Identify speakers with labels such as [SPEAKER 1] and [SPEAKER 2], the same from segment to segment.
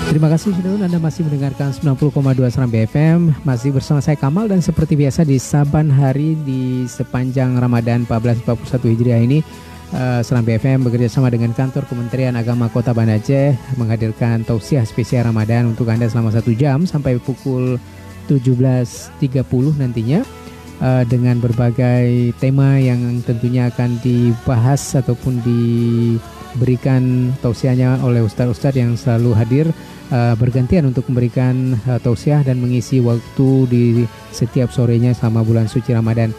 [SPEAKER 1] Terima kasih sudah Anda masih mendengarkan 90,2 Serambi FM. Masih bersama saya Kamal, dan seperti biasa di saban hari di sepanjang Ramadan 1441 Hijriah ini, Serambi FM bekerja sama dengan kantor Kementerian Agama Kota Banda Aceh menghadirkan tausiah spesial Ramadan untuk Anda selama 1 jam sampai pukul 17.30 nantinya, dengan berbagai tema yang tentunya akan dibahas ataupun diberikan tausiahnya oleh ustadz-ustadz yang selalu hadir bergantian untuk memberikan tausiah dan mengisi waktu di setiap sorenya selama bulan suci Ramadan.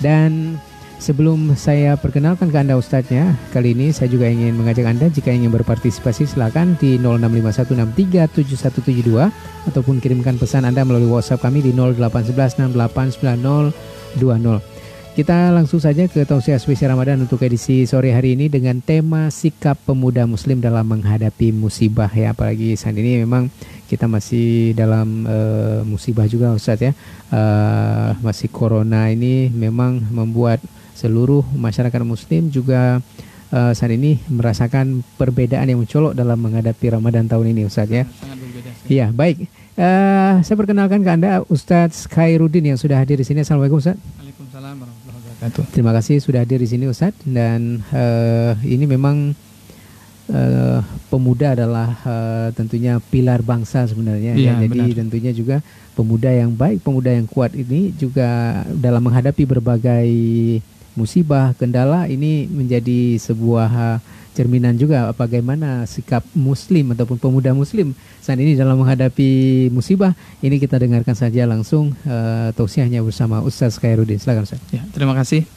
[SPEAKER 1] Dan sebelum saya perkenalkan ke Anda ustadznya, kali ini saya juga ingin mengajak Anda, jika ingin berpartisipasi silakan di 0651637172 ataupun kirimkan pesan Anda melalui WhatsApp kami di 0811689020. Kita langsung saja ke tausiah spesial Ramadan untuk edisi sore hari ini dengan tema sikap pemuda muslim dalam menghadapi musibah ya. Apalagi saat ini memang kita masih dalam musibah juga Ustadz ya. Masih corona ini memang membuat seluruh masyarakat muslim juga saat ini merasakan perbedaan yang mencolok dalam menghadapi Ramadan tahun ini Ustadz ya.
[SPEAKER 2] Sangat berbeda.
[SPEAKER 1] Iya, baik. Saya perkenalkan ke Anda Ustadz Khairuddin yang sudah hadir di sini. Assalamualaikum Ustadz.
[SPEAKER 2] Waalaikumsalam warahmatullahi wabarakatuh.
[SPEAKER 1] Terima kasih sudah hadir di sini Ustadz. Dan ini memang pemuda adalah tentunya pilar bangsa sebenarnya ya. Jadi benar. Tentunya juga pemuda yang baik, pemuda yang kuat ini juga dalam menghadapi berbagai musibah, kendala, ini menjadi sebuah cerminan juga bagaimana sikap muslim ataupun pemuda muslim saat ini dalam menghadapi musibah. Ini kita dengarkan saja langsung tausiahnya bersama Ustaz Khairuddin. Silakan Ustaz.
[SPEAKER 2] Ya, terima kasih.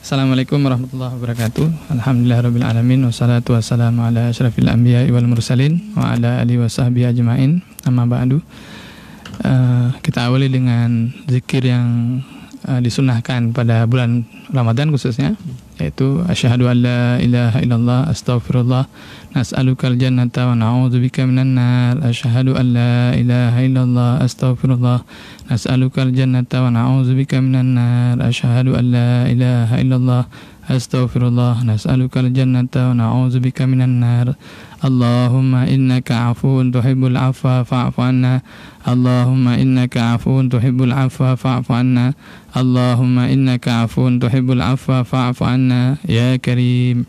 [SPEAKER 2] Assalamualaikum warahmatullahi wabarakatuh. Alhamdulillahirabbil alamin wassalatu wassalamu ala asyrafil anbiya'i wal mursalin wa ala alihi wasahbihi ajmain. Amma ba'du. Kita awali dengan zikir yang disunahkan pada bulan Ramadan khususnya, yaitu asyhadu an la ilaha illallah astaghfirullah nas'alukal jannata wa na'udzubika minan nar. Asyhadu an la ilaha illallah astaghfirullah nas'alukal jannata wa na'udzubika minan nar. Asyhadu an la ilaha illallah astaghfirullah nas'alukal jannata wa na'udzubika minan nar. Allahumma innaka afuwun tuhibbul afwa fa'fu anna. Allahumma innaka afuwun tuhibbul afwa fa'fu anna. Allahumma innaka afuwun tuhibbul afwa fa'fu anna ya karim.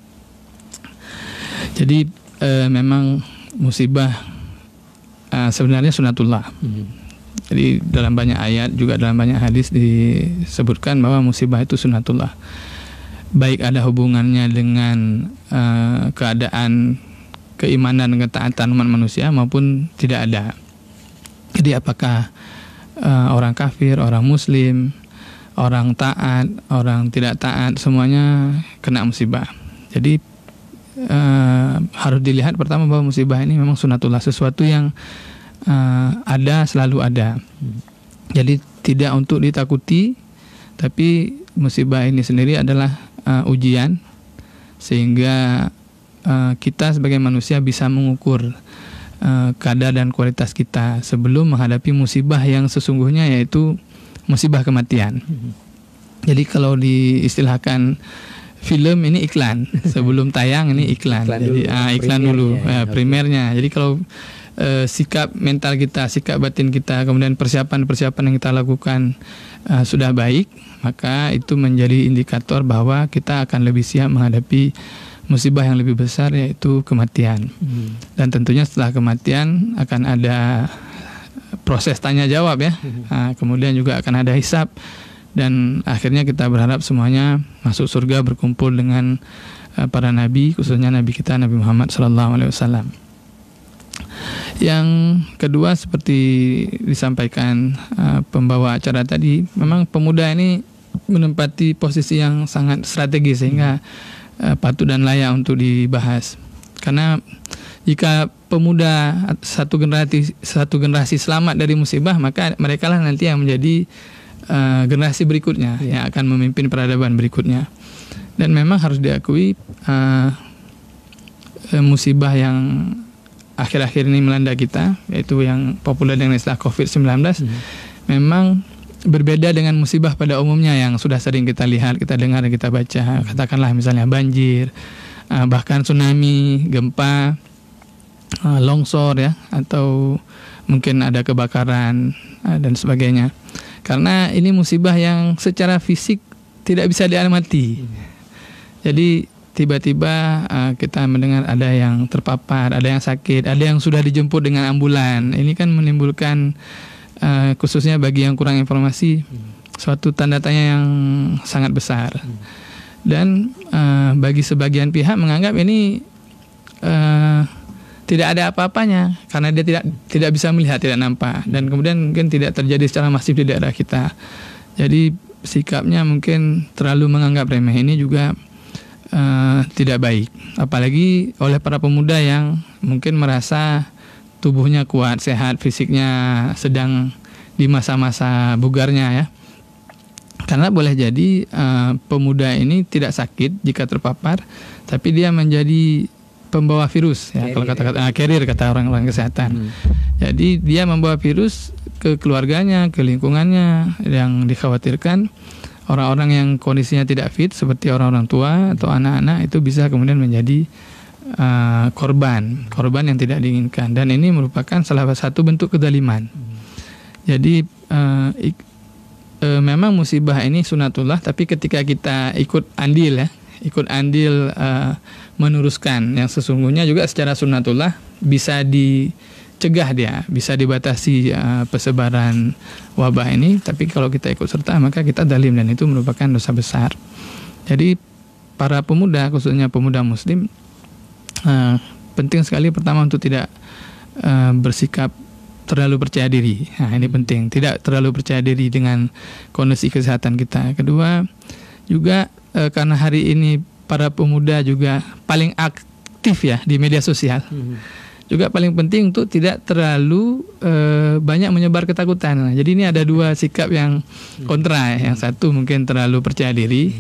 [SPEAKER 2] Jadi memang musibah sebenarnya sunatullah. Jadi dalam banyak ayat juga dalam banyak hadis disebutkan bahwa musibah itu sunatullah. Baik ada hubungannya dengan keadaan keimanan dan ketaatan umat manusia maupun tidak ada. Jadi apakah orang kafir, orang muslim, orang taat, orang tidak taat, semuanya kena musibah. Jadi harus dilihat pertama bahwa musibah ini memang sunatullah, sesuatu yang ada, selalu ada. Jadi tidak untuk ditakuti, tapi musibah ini sendiri adalah ujian, sehingga kita sebagai manusia bisa mengukur kadar dan kualitas kita sebelum menghadapi musibah yang sesungguhnya, yaitu musibah kematian. Jadi kalau diistilahkan film ini iklan, sebelum tayang ini iklan. Jadi iklan dulu primernya. Jadi kalau sikap mental kita, sikap batin kita, kemudian persiapan-persiapan yang kita lakukan sudah baik, maka itu menjadi indikator bahwa kita akan lebih siap menghadapi musibah yang lebih besar, yaitu kematian. Dan tentunya setelah kematian akan ada proses tanya jawab ya. Kemudian juga akan ada hisab, dan akhirnya kita berharap semuanya masuk surga berkumpul dengan para nabi, khususnya nabi kita Nabi Muhammad SAW. Yang kedua, seperti disampaikan pembawa acara tadi, memang pemuda ini menempati posisi yang sangat strategis sehingga patut dan layak untuk dibahas. Karena jika pemuda satu generasi selamat dari musibah, maka mereka lah nanti yang menjadi generasi berikutnya yang akan memimpin peradaban berikutnya. Dan memang harus diakui musibah yang akhir-akhir ini melanda kita, yaitu yang populer dengan istilah COVID-19, memang berbeda dengan musibah pada umumnya yang sudah sering kita lihat, kita dengar, kita baca. Katakanlah misalnya banjir, bahkan tsunami, gempa, longsor ya, atau mungkin ada kebakaran dan sebagainya. Karena ini musibah yang secara fisik tidak bisa diamati. Jadi tiba-tiba kita mendengar ada yang terpapar, ada yang sakit, ada yang sudah dijemput dengan ambulan. Ini kan menimbulkan khususnya bagi yang kurang informasi suatu tanda tanya yang sangat besar. Dan bagi sebagian pihak menganggap ini tidak ada apa-apanya karena dia tidak bisa melihat, tidak nampak, dan kemudian mungkin tidak terjadi secara masif di daerah kita. Jadi sikapnya mungkin terlalu menganggap remeh. Ini juga tidak baik, apalagi oleh para pemuda yang mungkin merasa tubuhnya kuat, sehat, fisiknya sedang di masa-masa bugarnya ya. Karena boleh jadi pemuda ini tidak sakit jika terpapar, tapi dia menjadi pembawa virus ya, kalau kata-kata carrier kata orang-orang kesehatan. Jadi dia membawa virus ke keluarganya, ke lingkungannya. Yang dikhawatirkan orang-orang yang kondisinya tidak fit seperti orang-orang tua atau anak-anak itu bisa kemudian menjadi korban yang tidak diinginkan, dan ini merupakan salah satu bentuk kezaliman. Jadi memang musibah ini sunatullah, tapi ketika kita ikut andil meneruskan yang sesungguhnya juga secara sunatullah, bisa dicegah dia, bisa dibatasi persebaran wabah ini. Tapi kalau kita ikut serta maka kita zalim, dan itu merupakan dosa besar. Jadi para pemuda, khususnya pemuda muslim, penting sekali pertama untuk tidak bersikap terlalu percaya diri. Nah, ini penting, tidak terlalu percaya diri dengan kondisi kesehatan kita. Kedua, juga karena hari ini para pemuda juga paling aktif ya di media sosial. Juga paling penting untuk tidak terlalu banyak menyebar ketakutan. Nah, jadi ini ada dua sikap yang kontra ya. Yang satu mungkin terlalu percaya diri,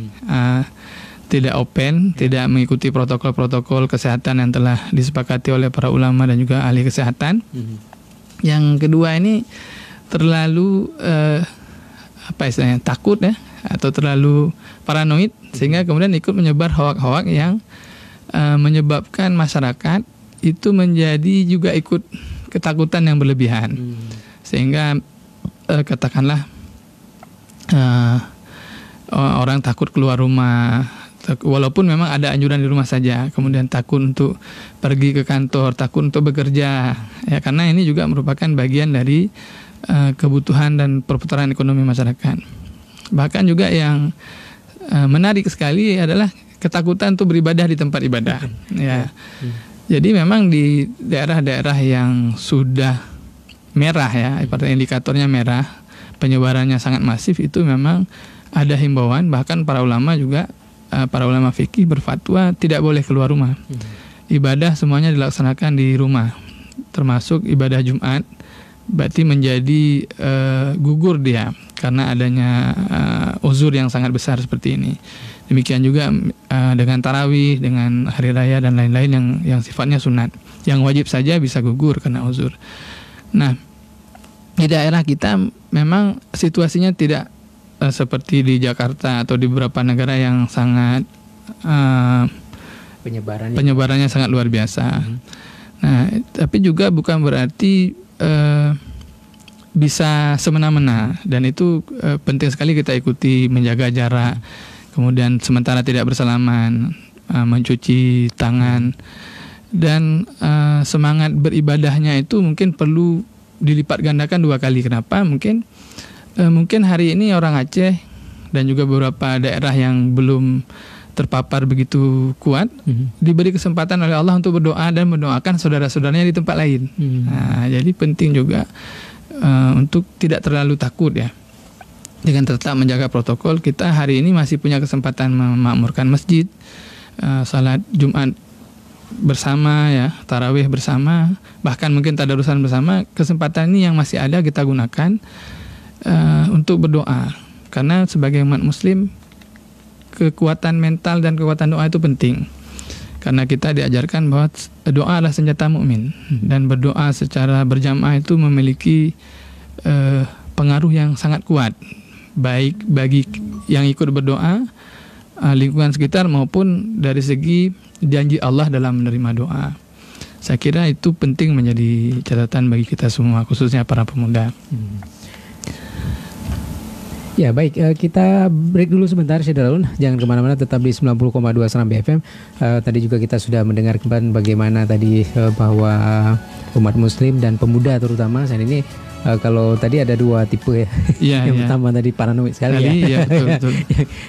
[SPEAKER 2] tidak open, tidak mengikuti protokol-protokol kesehatan yang telah disepakati oleh para ulama dan juga ahli kesehatan. Yang kedua ini terlalu takut ya, atau terlalu paranoid, sehingga kemudian ikut menyebar hoak-hoak yang menyebabkan masyarakat itu menjadi juga ikut ketakutan yang berlebihan, sehingga katakanlah orang takut keluar rumah, walaupun memang ada anjuran di rumah saja, kemudian takut untuk pergi ke kantor, takut untuk bekerja ya, karena ini juga merupakan bagian dari kebutuhan dan perputaran ekonomi masyarakat. Bahkan juga yang menarik sekali adalah ketakutan untuk beribadah di tempat ibadah ya. Jadi memang di daerah-daerah yang sudah merah ya, ibaratnya indikatornya merah, penyebarannya sangat masif, itu memang ada himbauan, bahkan para ulama juga, para ulama fikih berfatwa tidak boleh keluar rumah. Ibadah semuanya dilaksanakan di rumah, termasuk ibadah Jumat. Berarti menjadi gugur dia karena adanya uzur yang sangat besar seperti ini. Demikian juga dengan tarawih, dengan hari raya dan lain-lain yang sifatnya sunat, yang wajib saja bisa gugur karena uzur. Nah, di daerah kita memang situasinya tidak seperti di Jakarta atau di beberapa negara yang sangat penyebarannya sangat luar biasa. Nah, tapi juga bukan berarti bisa semena-mena, dan itu penting sekali kita ikuti, menjaga jarak, kemudian sementara tidak bersalaman, mencuci tangan, dan semangat beribadahnya itu mungkin perlu dilipat gandakan 2 kali. Kenapa? Mungkin hari ini orang Aceh dan juga beberapa daerah yang belum terpapar begitu kuat diberi kesempatan oleh Allah untuk berdoa dan mendoakan saudara-saudaranya di tempat lain. Nah, jadi penting juga untuk tidak terlalu takut ya. Dengan tetap menjaga protokol, kita hari ini masih punya kesempatan memakmurkan masjid, salat Jumat bersama ya, tarawih bersama, bahkan mungkin tadarusan bersama. Kesempatan ini yang masih ada kita gunakan untuk berdoa, karena sebagai umat muslim kekuatan mental dan kekuatan doa itu penting, karena kita diajarkan bahwa doa adalah senjata mukmin, dan berdoa secara berjamaah itu memiliki pengaruh yang sangat kuat, baik bagi yang ikut berdoa, lingkungan sekitar, maupun dari segi janji Allah dalam menerima doa. Saya kira itu penting menjadi catatan bagi kita semua, khususnya para pemuda.
[SPEAKER 1] Ya baik, kita break dulu sebentar Syederalun. Jangan kemana-mana, tetap di 90,2 Serambi FM. Tadi juga kita sudah mendengarkan bagaimana tadi bahwa umat muslim dan pemuda terutama saat ini, kalau tadi ada dua tipe ya. Yang pertama tadi paranoid sekali ya. Betul.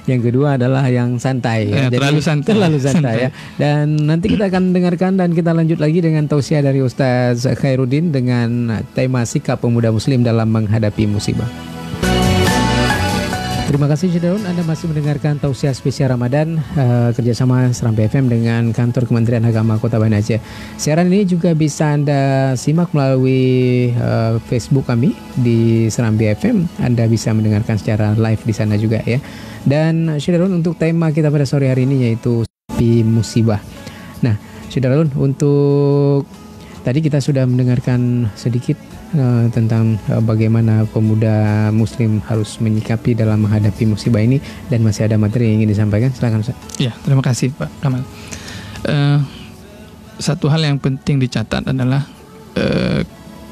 [SPEAKER 1] Yang kedua adalah yang santai ya.
[SPEAKER 2] Jadi, terlalu santai
[SPEAKER 1] ya. Dan nanti kita akan dengarkan dan kita lanjut lagi dengan tausiah dari Ustaz Khairuddin dengan tema sikap pemuda muslim dalam menghadapi musibah. Terima kasih Syederalun, Anda masih mendengarkan tausiah spesial Ramadan kerjasama Serambi FM dengan Kantor Kementerian Agama Kota Banda Aceh. Siaran ini juga bisa Anda simak melalui Facebook kami di Serambi FM. Anda bisa mendengarkan secara live di sana juga ya. Dan Syederalun, untuk tema kita pada sore hari ini yaitu musibah. Nah, Syederalun, untuk tadi kita sudah mendengarkan sedikit tentang bagaimana pemuda muslim harus menyikapi dalam menghadapi musibah ini, dan masih ada materi yang ingin disampaikan. Silakan Ustaz.
[SPEAKER 2] Ya, terima kasih Pak Kamal. Satu hal yang penting dicatat adalah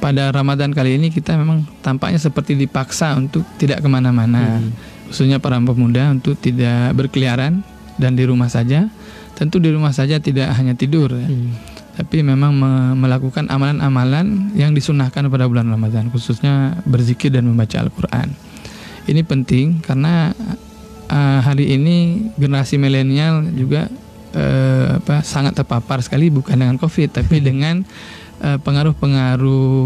[SPEAKER 2] pada Ramadan kali ini kita memang tampaknya seperti dipaksa untuk tidak kemana-mana, khususnya para pemuda untuk tidak berkeliaran dan di rumah saja. Tentu di rumah saja tidak hanya tidur ya. Tapi memang melakukan amalan-amalan yang disunahkan pada bulan Ramadan, khususnya berzikir dan membaca Al-Quran. Ini penting karena hari ini generasi milenial juga sangat terpapar sekali, bukan dengan COVID, tapi dengan pengaruh-pengaruh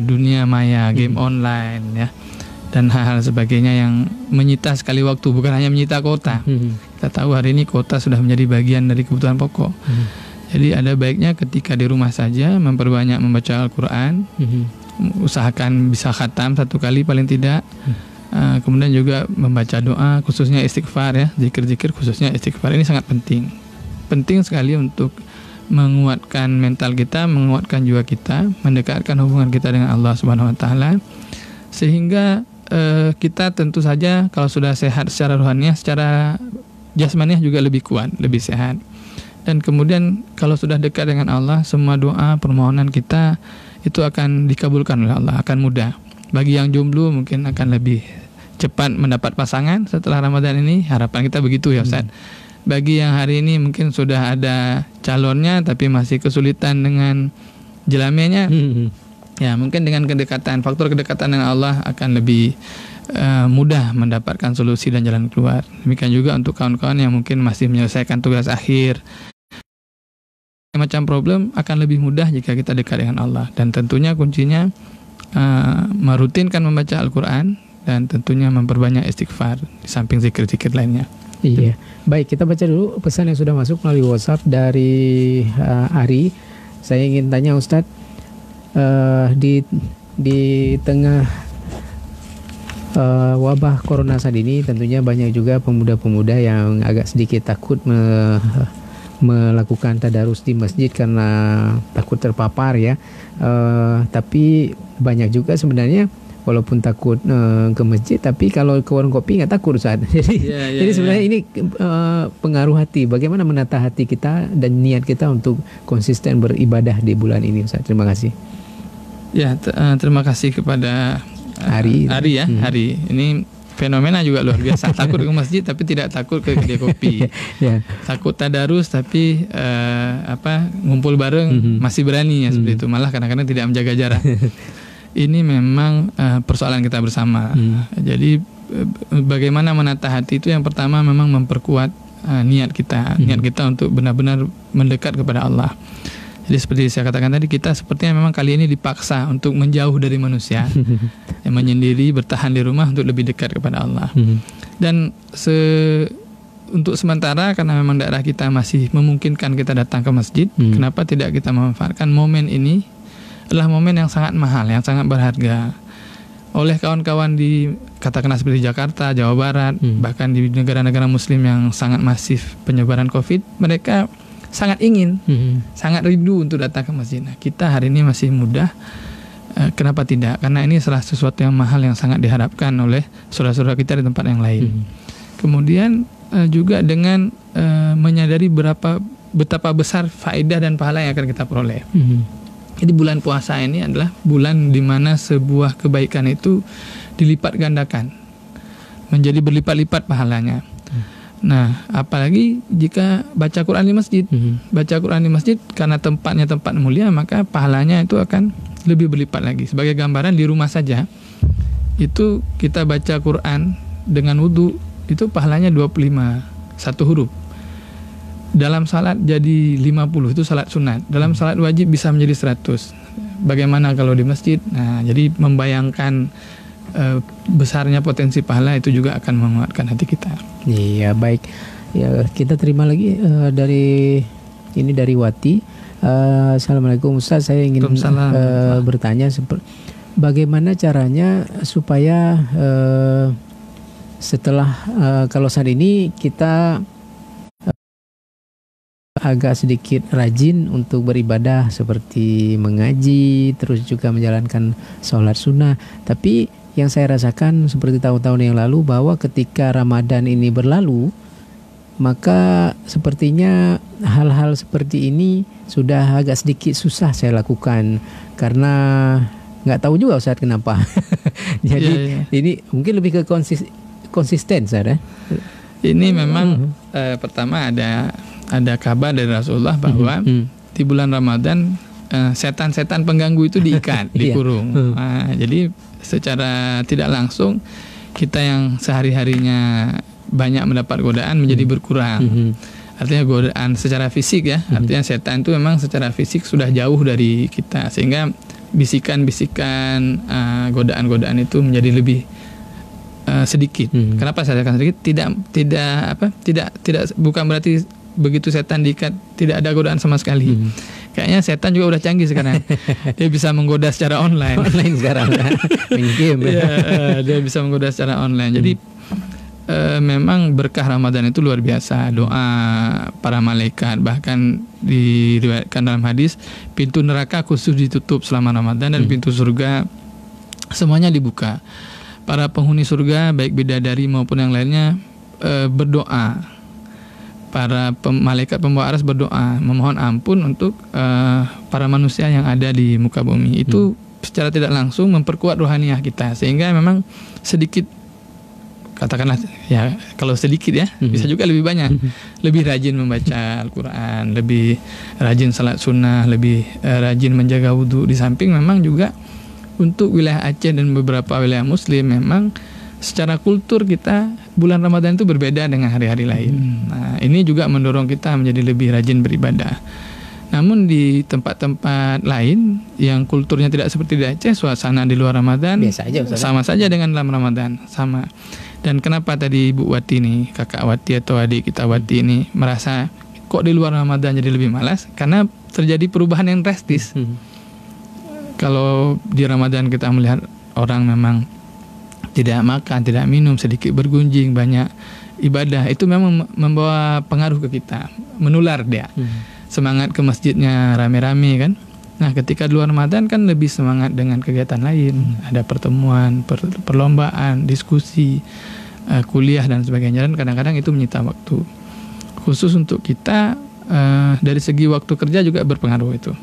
[SPEAKER 2] dunia maya, game online ya, dan hal-hal sebagainya yang menyita sekali waktu, bukan hanya menyita kuota. Kita tahu hari ini kuota sudah menjadi bagian dari kebutuhan pokok. Jadi ada baiknya ketika di rumah saja memperbanyak membaca Al-Quran, usahakan bisa khatam 1 kali paling tidak. Kemudian juga membaca doa, khususnya istighfar ya, zikir-zikir khususnya istighfar ini sangat penting. Penting sekali untuk menguatkan mental kita, menguatkan jiwa kita, mendekatkan hubungan kita dengan Allah Subhanahu Wa Taala, sehingga kita tentu saja kalau sudah sehat secara rohaniah, secara jasmaniah juga lebih kuat, lebih sehat. Dan kemudian kalau sudah dekat dengan Allah, semua doa, permohonan kita itu akan dikabulkan oleh Allah, akan mudah. Bagi yang jomblo mungkin akan lebih cepat mendapat pasangan setelah Ramadan ini, harapan kita begitu ya Ustaz. Bagi yang hari ini mungkin sudah ada calonnya tapi masih kesulitan dengan jelaminya, ya mungkin dengan kedekatan, faktor kedekatan dengan Allah akan lebih mudah mendapatkan solusi dan jalan keluar. Demikian juga untuk kawan-kawan yang mungkin masih menyelesaikan tugas akhir, macam problem akan lebih mudah jika kita dekat dengan Allah. Dan tentunya kuncinya merutinkan membaca Al-Quran dan tentunya memperbanyak istighfar di samping zikir-zikir lainnya.
[SPEAKER 1] Iya, baik, kita baca dulu pesan yang sudah masuk melalui WhatsApp dari Ari. Saya ingin tanya Ustadz, di tengah wabah corona saat ini tentunya banyak juga pemuda-pemuda yang agak sedikit takut melakukan tadarus di masjid karena takut terpapar ya. Tapi banyak juga sebenarnya walaupun takut ke masjid, tapi kalau ke warung kopi nggak takut Ustaz. Jadi sebenarnya ini pengaruh hati. Bagaimana menata hati kita dan niat kita untuk konsisten beribadah di bulan ini Ustaz. Terima kasih.
[SPEAKER 2] Ya, terima kasih kepada
[SPEAKER 1] Ari
[SPEAKER 2] ya. Ari ini fenomena juga luar biasa. Takut ke masjid tapi tidak takut ke kedai kopi. Takut tadarus tapi ngumpul bareng masih berani ya seperti itu. Malah kadang-kadang tidak menjaga jarak. Ini memang persoalan kita bersama. Jadi bagaimana menata hati itu yang pertama memang memperkuat niat kita untuk benar-benar mendekat kepada Allah. Jadi seperti saya katakan tadi, kita sepertinya memang kali ini dipaksa untuk menjauh dari manusia, yang menyendiri, bertahan di rumah untuk lebih dekat kepada Allah. Dan untuk sementara karena memang daerah kita masih memungkinkan kita datang ke masjid, kenapa tidak kita memanfaatkan momen ini? Adalah momen yang sangat mahal, yang sangat berharga. Oleh kawan-kawan di katakanlah seperti Jakarta, Jawa Barat, bahkan di negara-negara Muslim yang sangat masif penyebaran COVID, mereka sangat ingin, sangat rindu untuk datang ke masjid. Nah, kita hari ini masih mudah, kenapa tidak? Karena ini salah sesuatu yang mahal yang sangat diharapkan oleh saudara-saudara kita di tempat yang lain. Kemudian juga dengan menyadari berapa betapa besar faedah dan pahala yang akan kita peroleh.
[SPEAKER 1] Mhm.
[SPEAKER 2] Jadi bulan puasa ini adalah bulan di mana sebuah kebaikan itu dilipat gandakan, menjadi berlipat-lipat pahalanya. Nah, apalagi jika baca Quran di masjid. Baca Quran di masjid karena tempatnya tempat mulia, maka pahalanya itu akan lebih berlipat lagi. Sebagai gambaran, di rumah saja itu kita baca Quran dengan wudu itu pahalanya 25, satu huruf. Dalam salat jadi 50, itu salat sunat. Dalam salat wajib bisa menjadi 100. Bagaimana kalau di masjid? Nah, jadi membayangkan besarnya potensi pahala itu juga akan menguatkan hati kita.
[SPEAKER 1] Iya, baik. Ya, kita terima lagi dari Wati. Assalamualaikum Ustaz, saya ingin bertanya bagaimana caranya supaya setelah kalau saat ini kita agak sedikit rajin untuk beribadah seperti mengaji, terus juga menjalankan sholat sunnah. Tapi yang saya rasakan seperti tahun-tahun yang lalu bahwa ketika Ramadan ini berlalu, maka sepertinya hal-hal seperti ini sudah agak sedikit susah saya lakukan karena nggak tahu juga Ustaz kenapa. Jadi ini mungkin lebih ke konsisten Ustaz.
[SPEAKER 2] Ini memang pertama ada kabar dari Rasulullah bahwa di bulan Ramadan setan-setan pengganggu itu diikat, dikurung. Jadi secara tidak langsung kita yang sehari-harinya banyak mendapat godaan menjadi berkurang. Artinya godaan secara fisik ya, artinya setan itu memang secara fisik sudah jauh dari kita, sehingga bisikan-bisikan godaan-godaan itu menjadi lebih sedikit. Kenapa saya katakan sedikit? Tidak bukan berarti begitu setan diikat tidak ada godaan sama sekali. Kayaknya setan juga udah canggih sekarang. Dia bisa menggoda secara online.
[SPEAKER 1] Online sekarang. Main game.
[SPEAKER 2] Dia bisa menggoda secara online. Jadi memang berkah Ramadan itu luar biasa. Doa para malaikat, bahkan diriwayatkan dalam hadis pintu neraka khusus ditutup selama Ramadan dan pintu surga semuanya dibuka. Para penghuni surga baik bidadari maupun yang lainnya berdoa. Para malaikat pembawa aras berdoa memohon ampun untuk para manusia yang ada di muka bumi. Itu secara tidak langsung memperkuat rohaniah kita, sehingga memang sedikit, katakanlah ya, kalau sedikit ya bisa juga lebih banyak, lebih rajin membaca Al-Quran, lebih rajin salat sunnah, lebih rajin menjaga wudhu. Di samping memang juga untuk wilayah Aceh dan beberapa wilayah Muslim memang secara kultur kita bulan Ramadan itu berbeda dengan hari-hari lain. Nah, ini juga mendorong kita menjadi lebih rajin beribadah. Namun di tempat-tempat lain yang kulturnya tidak seperti di Aceh, suasana di luar Ramadan
[SPEAKER 1] biasa aja,
[SPEAKER 2] sama saja dengan dalam Ramadan, sama. Dan kenapa tadi Ibu Wati nih, kakak Wati atau adik kita Wati ini merasa kok di luar Ramadan jadi lebih malas? Karena terjadi perubahan yang drastis. Kalau di Ramadan kita melihat orang memang tidak makan, tidak minum, sedikit bergunjing, banyak ibadah, itu memang membawa pengaruh ke kita, menular dia. Semangat ke masjidnya rame-rame kan. Nah, ketika di luar Ramadan kan lebih semangat dengan kegiatan lain, ada pertemuan, perlombaan, diskusi, kuliah dan sebagainya, dan kadang-kadang itu menyita waktu. Khusus untuk kita dari segi waktu kerja juga berpengaruh itu.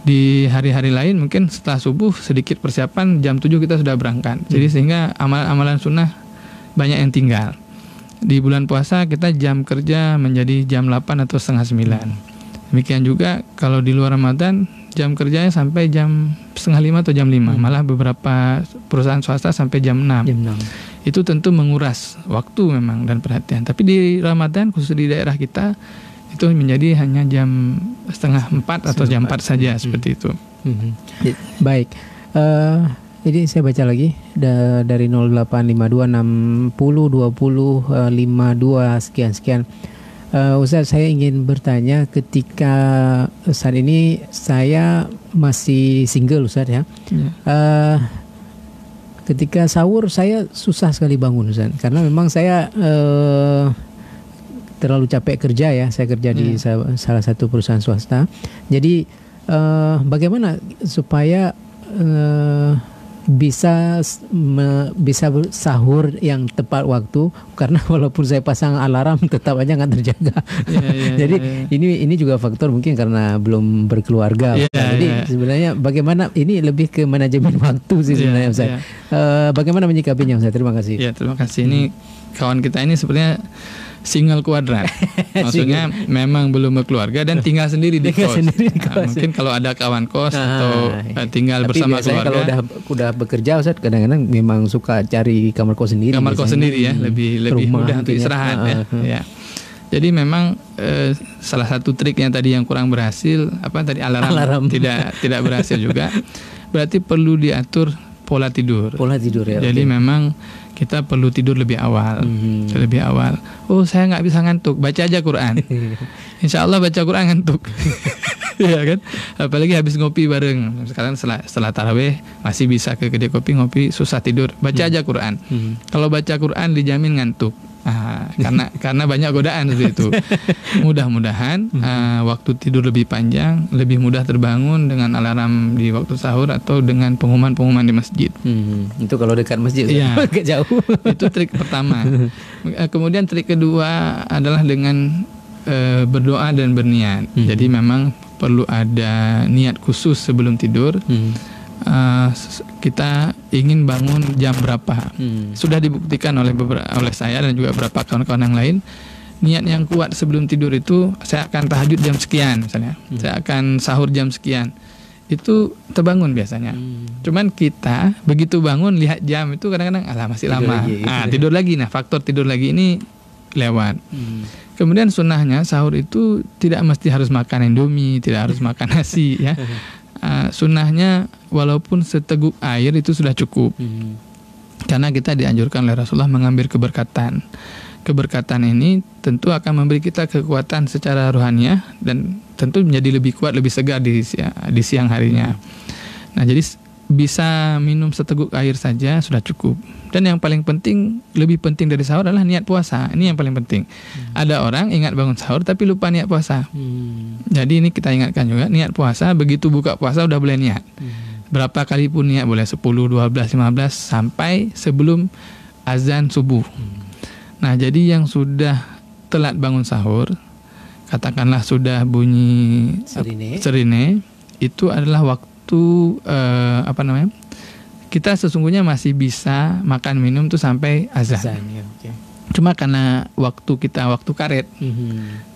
[SPEAKER 2] Di hari-hari lain mungkin setelah subuh sedikit persiapan, jam 7 kita sudah berangkat. Jadi sehingga amalan-amalan sunnah banyak yang tinggal. Di bulan puasa kita jam kerja menjadi jam 8 atau setengah 9. Demikian juga kalau di luar Ramadan jam kerjanya sampai jam setengah 5 atau jam 5. Malah beberapa perusahaan swasta sampai jam 6. Itu tentu menguras waktu memang dan perhatian. Tapi di Ramadan khusus di daerah kita itu menjadi hanya jam setengah 4 atau jam 4 saja, seperti itu.
[SPEAKER 1] Baik, jadi saya baca lagi dari 0852602052 sekian. Ustaz, saya ingin bertanya, ketika saat ini saya masih single Ustaz ya. Ketika sahur saya susah sekali bangun Ustaz, karena memang saya terlalu capek kerja ya. Saya kerja di salah satu perusahaan swasta. Jadi bagaimana supaya bisa sahur yang tepat waktu, karena walaupun saya pasang alarm tetap aja nggak terjaga. Jadi ini juga faktor mungkin karena belum berkeluarga. Jadi sebenarnya bagaimana, ini lebih ke manajemen waktu sih sebenarnya Ustaz. Bagaimana menyikapinya Ustaz? Terima kasih.
[SPEAKER 2] Ya, terima kasih. Ini kawan kita ini sebenarnya single kuadrat. Maksudnya memang belum berkeluarga dan tinggal sendiri di kos. Mungkin kalau ada kawan kos atau tinggal bersama keluarga. Kalau
[SPEAKER 1] udah bekerja Ustaz, kadang-kadang memang suka cari kamar kos sendiri.
[SPEAKER 2] Kamar kos sendiri ya, lebih mudah untuk istirahat ya. Jadi memang salah satu triknya tadi yang kurang berhasil, alarm. tidak berhasil juga. Berarti perlu diatur pola tidur.
[SPEAKER 1] Ya.
[SPEAKER 2] Jadi memang kita perlu tidur lebih awal. Oh, saya nggak bisa ngantuk, baca aja Quran. Insya Allah baca Quran ngantuk. Ya kan? Apalagi habis ngopi bareng. Sekarang setelah tarawih masih bisa ke kedai kopi ngopi, susah tidur. Baca aja Quran. Kalau baca Quran dijamin ngantuk. Karena banyak godaan seperti itu. Mudah-mudahan waktu tidur lebih panjang, lebih mudah terbangun dengan alarm di waktu sahur atau dengan pengumuman di masjid.
[SPEAKER 1] Itu kalau dekat masjid, agak jauh.
[SPEAKER 2] Itu trik pertama. Kemudian trik kedua adalah dengan berdoa dan berniat. Jadi memang perlu ada niat khusus sebelum tidur. Kita ingin bangun jam berapa. Sudah dibuktikan oleh saya dan juga beberapa kawan-kawan yang lain. Niat yang kuat sebelum tidur itu, saya akan tahajud jam sekian misalnya. Saya akan sahur jam sekian. Itu terbangun biasanya. Cuman kita begitu bangun lihat jam itu kadang-kadang masih lama. Tidur lagi. Nah, faktor tidur lagi ini lewat. Kemudian sunnahnya sahur itu tidak mesti harus makan Indomie, tidak harus makan nasi ya. Sunnahnya walaupun seteguk air itu sudah cukup. Karena kita dianjurkan oleh Rasulullah mengambil keberkatan. Keberkatan ini tentu akan memberi kita kekuatan secara rohaniah dan tentu menjadi lebih kuat, lebih segar di siang harinya. Nah, jadi bisa minum seteguk air saja sudah cukup. Dan yang paling penting, lebih penting dari sahur adalah niat puasa. Ini yang paling penting. Ada orang ingat bangun sahur tapi lupa niat puasa. Jadi ini kita ingatkan juga, niat puasa begitu buka puasa udah boleh niat. Berapa kali pun niat boleh, 10, 12, 15 sampai sebelum azan subuh. Nah, jadi yang sudah telat bangun sahur, katakanlah sudah bunyi serine, itu adalah waktu kita sesungguhnya masih bisa makan minum tuh sampai azan. Cuma karena waktu karet,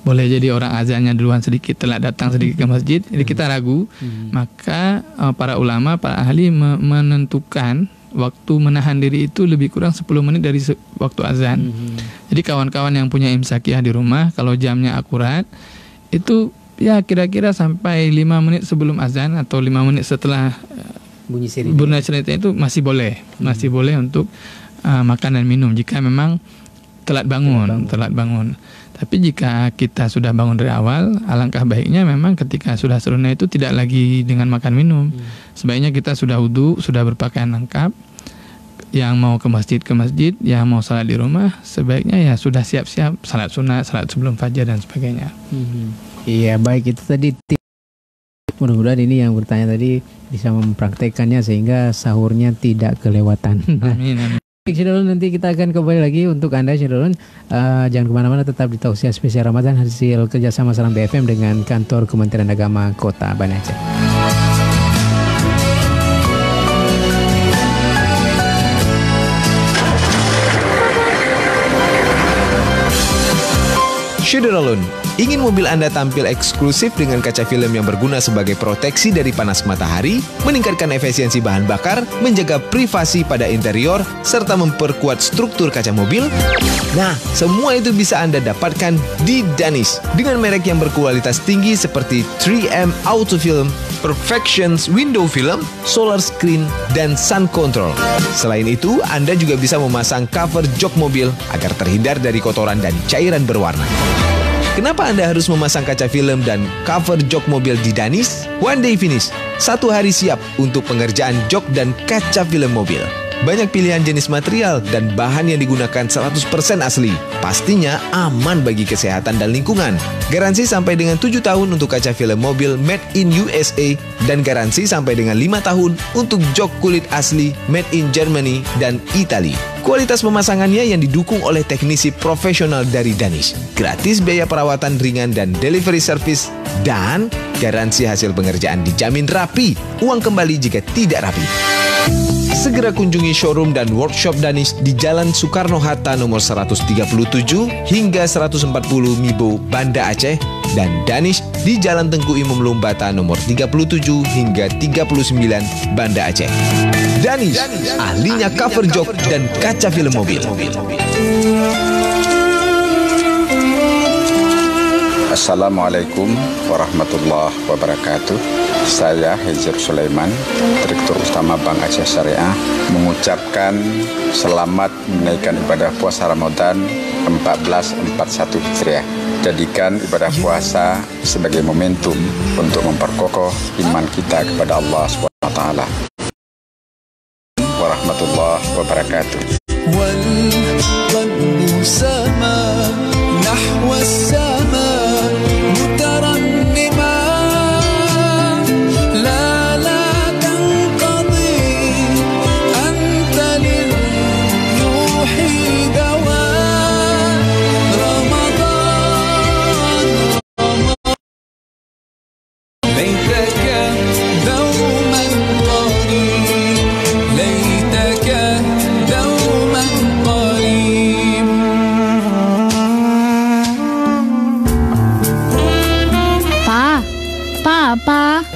[SPEAKER 2] boleh jadi orang azannya duluan sedikit, telat datang sedikit ke masjid, jadi kita ragu. Maka para ulama, para ahli menentukan waktu menahan diri itu lebih kurang 10 menit dari waktu azan. Jadi kawan-kawan yang punya imsakiyah di rumah, kalau jamnya akurat, itu ya kira-kira sampai 5 menit sebelum azan atau 5 menit setelah bunyi sirine itu masih boleh untuk makan dan minum jika memang telat bangun. Tapi jika kita sudah bangun dari awal, alangkah baiknya memang ketika sudah seruna itu tidak lagi dengan makan minum. Sebaiknya kita sudah wudu, sudah berpakaian lengkap. Yang mau ke masjid, yang mau salat di rumah, sebaiknya ya sudah siap-siap salat sunat, salat sebelum fajar dan sebagainya.
[SPEAKER 1] Iya, baik, itu tadi. Mudah-mudahan ini yang bertanya tadi bisa mempraktekannya sehingga sahurnya tidak kelewatan.
[SPEAKER 2] Amin.
[SPEAKER 1] Syedulun, nanti kita akan kembali lagi untuk Anda Syedulun. Jangan kemana-mana, tetap di Tausiah Spesial Ramadan hasil kerjasama Serambi FM dengan Kantor Kementerian Agama Kota Banda Aceh.
[SPEAKER 3] Syedulun, ingin mobil Anda tampil eksklusif dengan kaca film yang berguna sebagai proteksi dari panas matahari, meningkatkan efisiensi bahan bakar, menjaga privasi pada interior, serta memperkuat struktur kaca mobil? Nah, semua itu bisa Anda dapatkan di Danis dengan merek yang berkualitas tinggi seperti 3M Auto Film, Perfections Window Film, Solar Screen, dan Sun Control. Selain itu, Anda juga bisa memasang cover jok mobil agar terhindar dari kotoran dan cairan berwarna. Kenapa Anda harus memasang kaca film dan cover jok mobil di Danis? One Day Finish, 1 hari siap untuk pengerjaan jok dan kaca film mobil. Banyak pilihan jenis material dan bahan yang digunakan 100% asli. Pastinya aman bagi kesehatan dan lingkungan. Garansi sampai dengan 7 tahun untuk kaca film mobil made in USA dan garansi sampai dengan 5 tahun untuk jok kulit asli made in Germany dan Italia. Kualitas pemasangannya yang didukung oleh teknisi profesional dari Danish. Gratis biaya perawatan ringan dan delivery service. Dan garansi hasil pengerjaan dijamin rapi. Uang kembali jika tidak rapi. Segera kunjungi showroom dan workshop Danish di Jalan Soekarno-Hatta nomor 137 hingga 140 Mibo, Banda Aceh, dan Danish di Jalan Tengku Imam Lumbata nomor 37 hingga 39 Banda Aceh. Danish, ahlinya cover jok dan kaca film mobil.
[SPEAKER 4] Assalamualaikum warahmatullahi wabarakatuh. Saya Hezir Sulaiman, Direktur Utama Bank Aceh Syariah, mengucapkan selamat menaikkan ibadah puasa Ramadan 1441 Hijriah. Jadikan ibadah puasa sebagai momentum untuk memperkokoh iman kita kepada Allah SWT. Warahmatullahi wabarakatuh.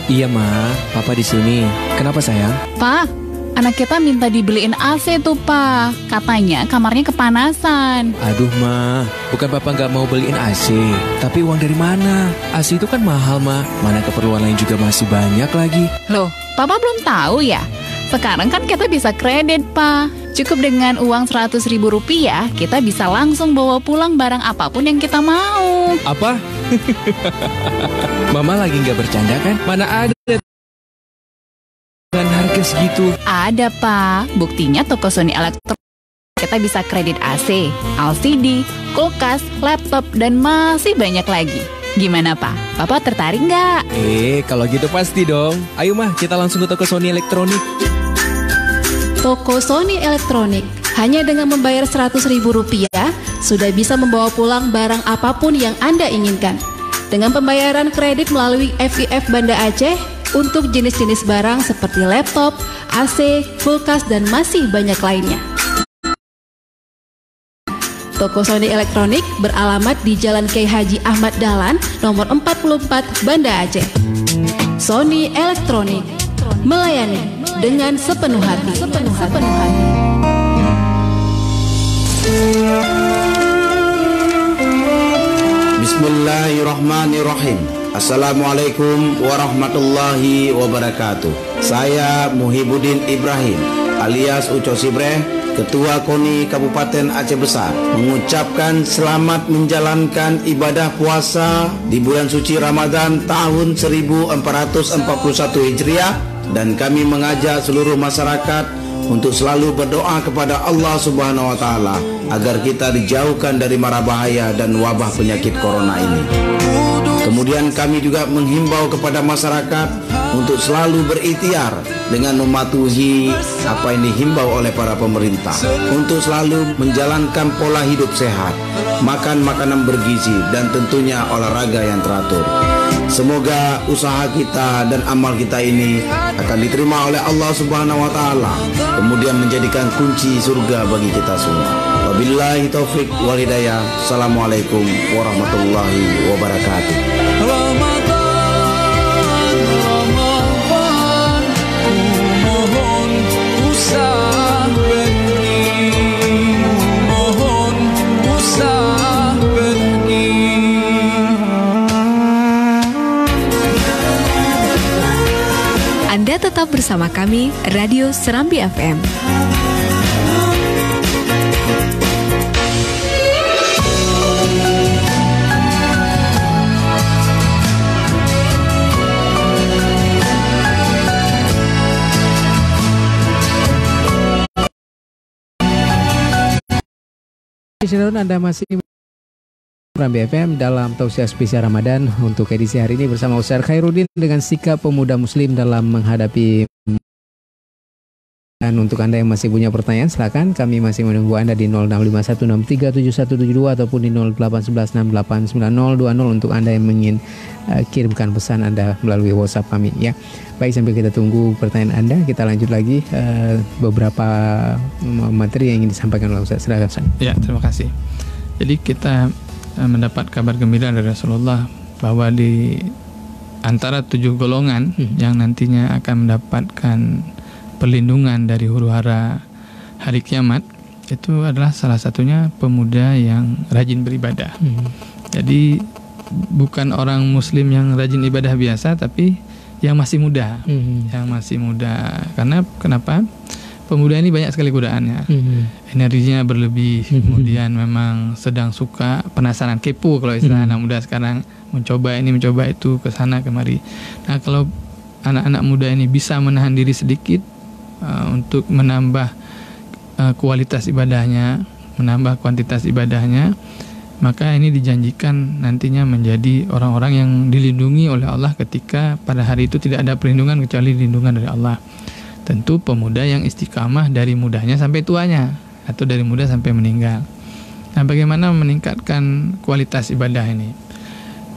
[SPEAKER 5] Iya, Ma. Papa di sini. Kenapa, sayang?
[SPEAKER 6] Pa, anak kita minta dibeliin AC tuh, Pa. Katanya kamarnya kepanasan.
[SPEAKER 5] Aduh, Ma. Bukan Papa nggak mau beliin AC. Tapi uang dari mana? AC itu kan mahal, Ma. Mana keperluan lain juga masih banyak lagi.
[SPEAKER 6] Loh, Papa belum tahu ya? Sekarang kan kita bisa kredit, Pa. Cukup dengan uang Rp100.000, kita bisa langsung bawa pulang barang apapun yang kita mau.
[SPEAKER 5] Apa? Mama lagi nggak bercanda kan? Mana ada dengan harga segitu?
[SPEAKER 6] Ada, Pa. Buktinya toko Sony Elektronik kita bisa kredit AC, LCD, kulkas, laptop, dan masih banyak lagi. Gimana, Pa? Papa tertarik nggak?
[SPEAKER 5] Kalau gitu pasti dong. Ayo, Ma, kita langsung ke toko Sony Elektronik.
[SPEAKER 7] Toko Sony Elektronik. Hanya dengan membayar Rp100.000, sudah bisa membawa pulang barang apapun yang Anda inginkan. Dengan pembayaran kredit melalui FIF Banda Aceh untuk jenis-jenis barang seperti laptop, AC, kulkas, dan masih banyak lainnya. Toko Sony Elektronik beralamat di Jalan Kiai Haji Ahmad Dahlan, nomor 44, Banda Aceh. Sony Elektronik, melayani dengan sepenuh hati.
[SPEAKER 8] Bismillahirrahmanirrahim. Assalamualaikum warahmatullahi wabarakatuh. Saya Muhibuddin Ibrahim alias Uco Sibreh, Ketua KONI Kabupaten Aceh Besar, mengucapkan selamat menjalankan ibadah puasa di bulan suci Ramadan tahun 1441 Hijriah, dan kami mengajak seluruh masyarakat untuk selalu berdoa kepada Allah Subhanahu wa Ta'ala agar kita dijauhkan dari mara bahaya dan wabah penyakit corona ini. Kemudian kami juga menghimbau kepada masyarakat untuk selalu berikhtiar dengan mematuhi apa yang dihimbau oleh para pemerintah, untuk selalu menjalankan pola hidup sehat, makan makanan bergizi, dan tentunya olahraga yang teratur. Semoga usaha kita dan amal kita ini akan diterima oleh Allah Subhanahu wa Ta'ala, kemudian menjadikan kunci surga bagi kita semua. Wabillahi taufik wal hidayah. Assalamualaikum warahmatullahi wabarakatuh.
[SPEAKER 9] Anda tetap bersama kami, Radio Serambi FM.
[SPEAKER 1] Syarun, Anda masih Serambi FM dalam Tausiah Spesial Ramadan untuk edisi hari ini bersama Ustaz Khairuddin dengan sikap pemuda muslim dalam menghadapi. Dan untuk Anda yang masih punya pertanyaan, silakan, kami masih menunggu Anda di 0651637172 ataupun di 0811689020 untuk Anda yang ingin kirimkan pesan Anda melalui WhatsApp kami ya. Baik, sambil kita tunggu pertanyaan Anda, kita lanjut lagi beberapa materi yang ingin disampaikan oleh Ustaz. Silakan Ustaz.
[SPEAKER 2] Ya, terima kasih. Jadi kita mendapat kabar gembira dari Rasulullah bahwa di antara 7 golongan yang nantinya akan mendapatkan perlindungan dari huru-hara hari kiamat, itu adalah salah satunya pemuda yang rajin beribadah. Jadi bukan orang muslim yang rajin ibadah biasa, tapi yang masih muda, yang masih muda. Karena kenapa? Pemuda ini banyak sekali godaannya, energinya berlebih, kemudian memang sedang suka, penasaran, kepo kalau istilah anak muda sekarang, mencoba ini, mencoba itu, ke sana kemari. Nah, kalau anak-anak muda ini bisa menahan diri sedikit untuk menambah kualitas ibadahnya, menambah kuantitas ibadahnya, maka ini dijanjikan nantinya menjadi orang-orang yang dilindungi oleh Allah ketika pada hari itu tidak ada perlindungan kecuali lindungan dari Allah. Tentu pemuda yang istiqamah dari mudanya sampai tuanya atau dari muda sampai meninggal. Nah, bagaimana meningkatkan kualitas ibadah ini?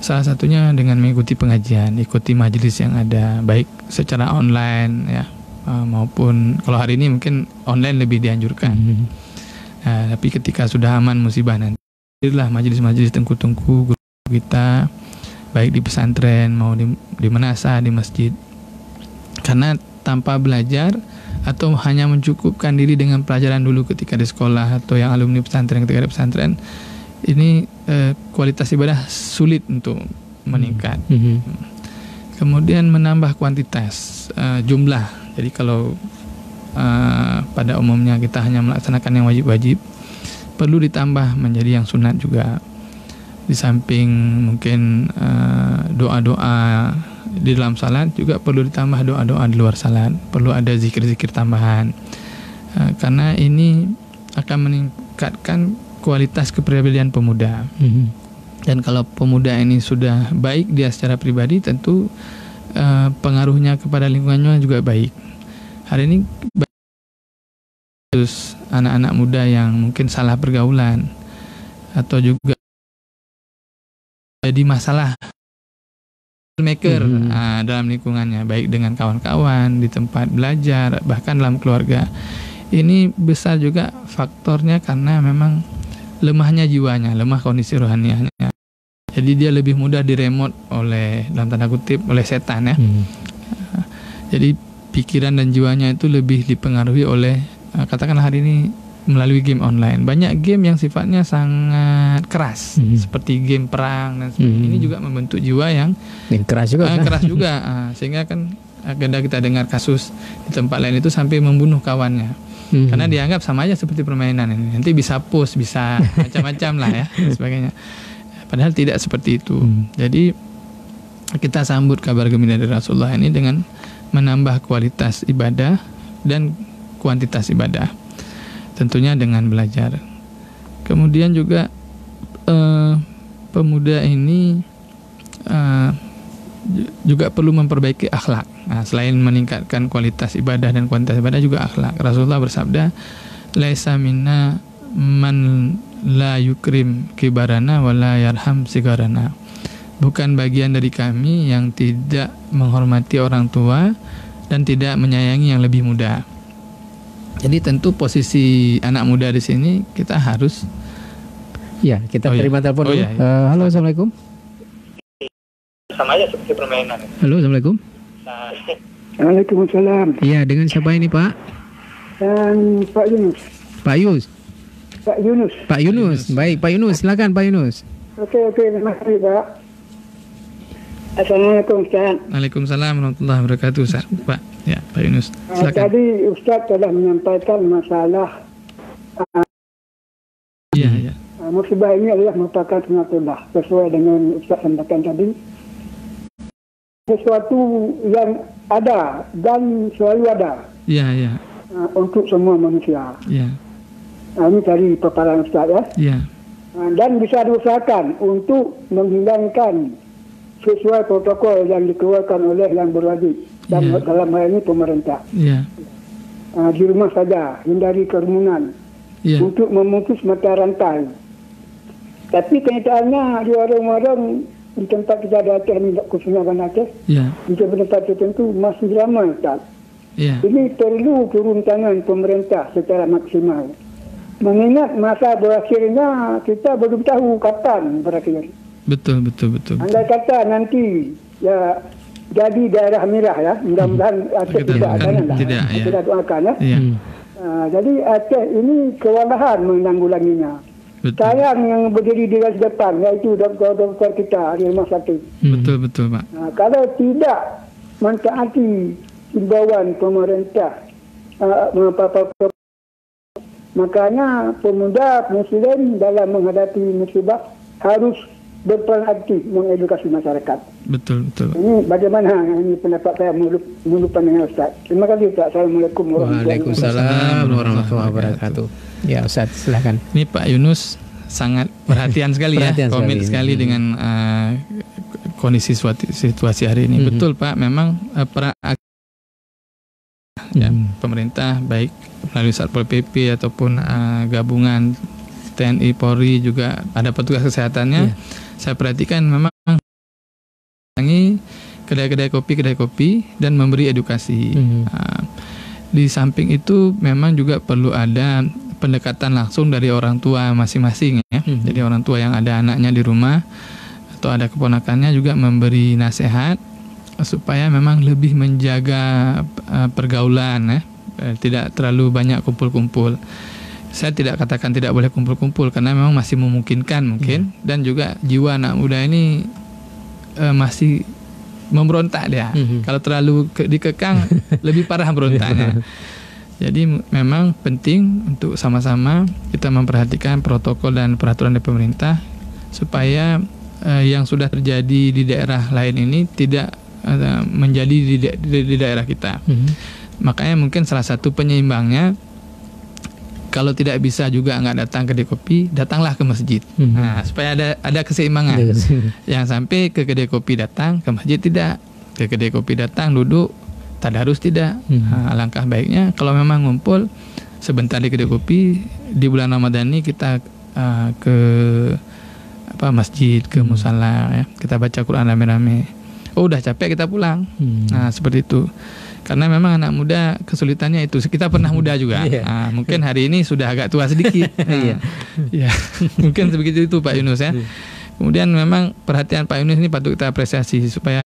[SPEAKER 2] Salah satunya dengan mengikuti pengajian, ikuti majelis yang ada, baik secara online ya, maupun kalau hari ini mungkin online lebih dianjurkan. Nah, tapi ketika sudah aman musibah nanti, inilah majelis-majelis tengku-tengku guru kita, baik di pesantren mau di manasa, di masjid. Karena tanpa belajar atau hanya mencukupkan diri dengan pelajaran dulu ketika di sekolah atau yang alumni pesantren ketika di pesantren, ini kualitas ibadah sulit untuk meningkat. Kemudian menambah kuantitas, jumlah. Jadi kalau pada umumnya kita hanya melaksanakan yang wajib-wajib, perlu ditambah menjadi yang sunat juga. Di samping mungkin doa-doa di dalam salat, juga perlu ditambah doa-doa di luar salat. Perlu ada zikir-zikir tambahan, karena ini akan meningkatkan kualitas kepribadian pemuda. Dan kalau pemuda ini sudah baik dia secara pribadi, tentu pengaruhnya kepada lingkungannya juga baik. Hari ini terus anak-anak muda yang mungkin salah pergaulan atau juga jadi masalah maker dalam lingkungannya, baik dengan kawan-kawan, di tempat belajar, bahkan dalam keluarga. Ini besar juga faktornya karena memang lemahnya jiwanya, lemah kondisi rohaniahnya. Jadi dia lebih mudah diremote oleh, dalam tanda kutip, oleh setan ya. Jadi pikiran dan jiwanya itu lebih dipengaruhi oleh katakanlah hari ini melalui game online. Banyak game yang sifatnya sangat keras, seperti game perang dan sebagainya. Ini juga membentuk jiwa yang
[SPEAKER 1] keras juga.
[SPEAKER 2] Keras juga. Sehingga kan agenda kita dengar kasus di tempat lain itu sampai membunuh kawannya. Karena dianggap sama aja seperti permainan ini. Nanti bisa push, bisa macam-macam lah ya, dan sebagainya. Padahal tidak seperti itu. Jadi kita sambut kabar gembira dari Rasulullah ini dengan menambah kualitas ibadah dan kuantitas ibadah, tentunya dengan belajar. Kemudian juga pemuda ini juga perlu memperbaiki akhlak. Nah, selain meningkatkan kualitas ibadah dan kuantitas ibadah, juga akhlak. Rasulullah bersabda, laisa minna man la yukrim kibarana wa la yarham sigarana. Bukan bagian dari kami yang tidak menghormati orang tua dan tidak menyayangi yang lebih muda. Jadi tentu posisi anak muda di sini kita harus.
[SPEAKER 1] Ya, kita terima telepon dulu. Halo, assalamualaikum.
[SPEAKER 10] Sama aja seperti permainan.
[SPEAKER 1] Halo, assalamualaikum.
[SPEAKER 10] Waalaikumsalam.
[SPEAKER 1] Iya, dengan siapa ini Pak?
[SPEAKER 10] Dan Pak Yunus.
[SPEAKER 1] Pak Yunus.
[SPEAKER 10] Pak Yunus.
[SPEAKER 1] Pak Yunus. Baik, Pak Yunus, silakan Pak Yunus.
[SPEAKER 10] Oke, terima kasih Pak. Assalamualaikum Ustaz.
[SPEAKER 2] Waalaikumsalam warahmatullahi wabarakatuh Ustaz. Pak, ya Pak Yunus. Silakan.
[SPEAKER 10] Tadi Ustaz telah menyampaikan masalah musibah ini adalah merupakan sunatullah, sesuai dengan Ustaz sampaikan tadi. Sesuatu yang ada dan selalu ada.
[SPEAKER 2] Iya.
[SPEAKER 10] Untuk semua manusia.
[SPEAKER 2] Iya.
[SPEAKER 10] Ini dari paparan Ustaz ya.
[SPEAKER 2] Ya.
[SPEAKER 10] Dan bisa diusahakan untuk menghilangkan sesuai protokol yang dikeluarkan oleh yang berwajib dan dalam hal ini pemerintah.
[SPEAKER 2] Ya.
[SPEAKER 10] Di rumah saja, hindari kerumunan untuk memutus mata rantai. Tapi kenyataannya di warung-warung di tempat kita ada Aceh ni, khususnya Banda Aceh, di tempat tertentu masih ramai Ustaz. Ini perlu turun tangan pemerintah secara maksimal. Mengingat masa berakhirnya kita belum tahu kapan berakhir.
[SPEAKER 2] Betul.
[SPEAKER 10] Andai kata nanti ya jadi daerah merah ya, mudah-mudahan Aceh tidak akan kita doakan ya. Jadi Aceh ini kewalahan menanggulanginya. Sayang yang berdiri di garis depan, yaitu dokter kita di rumah sakit.
[SPEAKER 2] Betul Pak.
[SPEAKER 10] Kalau tidak mentaati himbauan pemerintah, makanya pemuda Muslim dalam menghadapi musibah harus berperan aktif mengedukasi masyarakat.
[SPEAKER 2] Betul.
[SPEAKER 10] Ini bagaimana ini pendapat saya menurut pandangan Ustaz. Terima kasih Ustaz. Assalamualaikum
[SPEAKER 1] Waalaikumsalam warahmatullahi wabarakatuh. Ya Ustaz, silakan.
[SPEAKER 2] Ini Pak Yunus sangat perhatian sekali komit sekali dengan kondisi situasi hari ini. Betul Pak, memang pemerintah baik melalui Satpol PP ataupun gabungan TNI, Polri, juga ada petugas kesehatannya. Saya perhatikan memang kedai-kedai kopi dan memberi edukasi. Di samping itu memang juga perlu ada pendekatan langsung dari orang tua masing-masing ya. Jadi orang tua yang ada anaknya di rumah atau ada keponakannya juga memberi nasihat supaya memang lebih menjaga pergaulan ya. Tidak terlalu banyak kumpul-kumpul. Saya tidak katakan tidak boleh kumpul-kumpul karena memang masih memungkinkan mungkin, dan juga jiwa anak muda ini masih memberontak dia. Kalau terlalu dikekang lebih parah berontaknya. Jadi memang penting untuk sama-sama kita memperhatikan protokol dan peraturan dari pemerintah supaya yang sudah terjadi di daerah lain ini tidak menjadi di daerah kita. Makanya mungkin salah satu penyeimbangnya, kalau tidak bisa juga nggak datang kedai kopi, datanglah ke masjid. Nah, supaya ada keseimbangan. Yang sampai ke kedai kopi datang, ke masjid tidak. Ke kedai kopi datang, duduk, tadarus tidak. Alangkah baiknya kalau memang ngumpul sebentar di kedai kopi, di bulan Ramadan ini kita ke masjid, ke musala ya. Kita baca Quran rame-rame. Oh, udah capek kita pulang. Nah, seperti itu. Karena memang anak muda kesulitannya itu. Kita pernah muda juga. Mungkin hari ini sudah agak tua sedikit. Mungkin sebegitu itu Pak Yunus ya. Kemudian memang perhatian Pak Yunus ini patut kita apresiasi supaya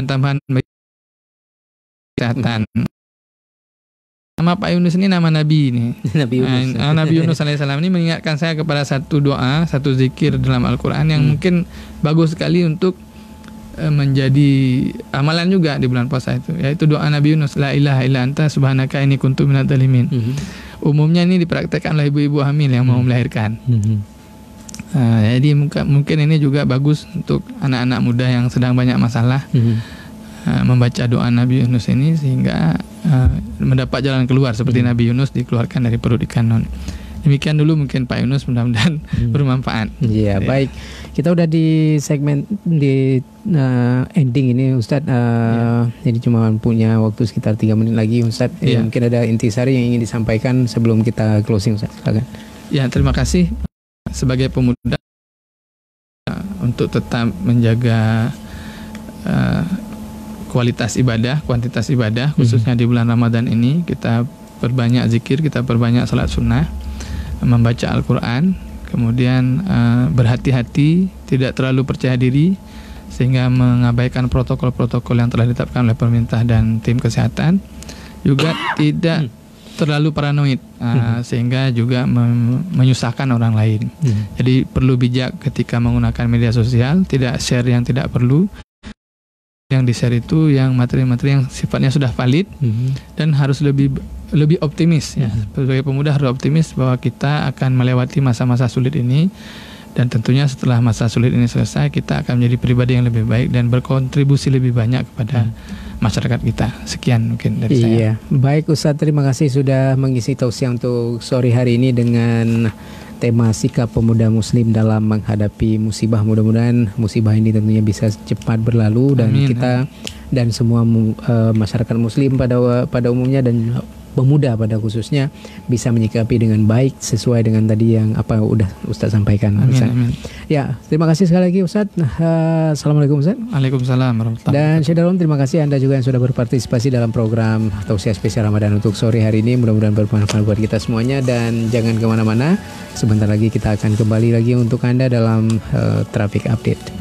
[SPEAKER 2] tambahan kesehatan. Nama Pak Yunus ini nama Nabi ini. Nabi Yunus alaihissalam ini mengingatkan saya kepada satu doa, satu zikir dalam Al-Quran yang mungkin bagus sekali untuk menjadi amalan juga di bulan puasa itu, yaitu doa Nabi Yunus, la ilaha illa anta subhanaka inni kuntu minadz zalimin. Umumnya ini dipraktekkan oleh ibu-ibu hamil yang mau melahirkan. Jadi mungkin ini juga bagus untuk anak-anak muda yang sedang banyak masalah, membaca doa Nabi Yunus ini sehingga mendapat jalan keluar seperti Nabi Yunus dikeluarkan dari perut ikan non. Demikian dulu mungkin Pak Yunus, mudah-mudahan bermanfaat.
[SPEAKER 1] Iya, baik. Kita udah di segmen di ending ini Ustadz. Jadi cuma punya waktu sekitar 3 menit lagi Ustadz. Mungkin ada intisari yang ingin disampaikan sebelum kita closing Ustadz. Silakan.
[SPEAKER 2] Ya, terima kasih. Sebagai pemuda untuk tetap menjaga kualitas ibadah, kuantitas ibadah, khususnya di bulan Ramadan ini, kita perbanyak zikir, kita perbanyak salat sunnah, membaca Al-Quran, kemudian berhati-hati, tidak terlalu percaya diri sehingga mengabaikan protokol-protokol yang telah ditetapkan oleh pemerintah dan tim kesehatan, juga tidak terlalu paranoid sehingga juga menyusahkan orang lain. Jadi perlu bijak ketika menggunakan media sosial, tidak share yang tidak perlu. Yang di-share itu yang materi-materi yang sifatnya sudah valid dan harus lebih optimis ya. Sebagai pemuda harus optimis bahwa kita akan melewati masa-masa sulit ini, dan tentunya setelah masa sulit ini selesai kita akan menjadi pribadi yang lebih baik dan berkontribusi lebih banyak kepada masyarakat kita. Sekian mungkin dari saya.
[SPEAKER 1] Iya, baik Ustadz, terima kasih sudah mengisi tausiah untuk sore hari ini dengan tema sikap pemuda muslim dalam menghadapi musibah. Mudah-mudahan musibah ini tentunya bisa cepat berlalu dan kita dan semua masyarakat muslim pada umumnya dan pemuda pada khususnya bisa menyikapi dengan baik sesuai dengan tadi yang apa udah Ustaz sampaikan.
[SPEAKER 2] Amin.
[SPEAKER 1] Ya, terima kasih sekali lagi Ustaz. Assalamualaikum Ustaz.
[SPEAKER 2] Waalaikumsalam warahmatullahi
[SPEAKER 1] Dan Syedalon, terima kasih Anda juga yang sudah berpartisipasi dalam program Tausiah Spesial Ramadan untuk sore hari ini. Mudah-mudahan bermanfaat buat kita semuanya dan jangan kemana-mana. Sebentar lagi kita akan kembali lagi untuk Anda dalam Traffic Update.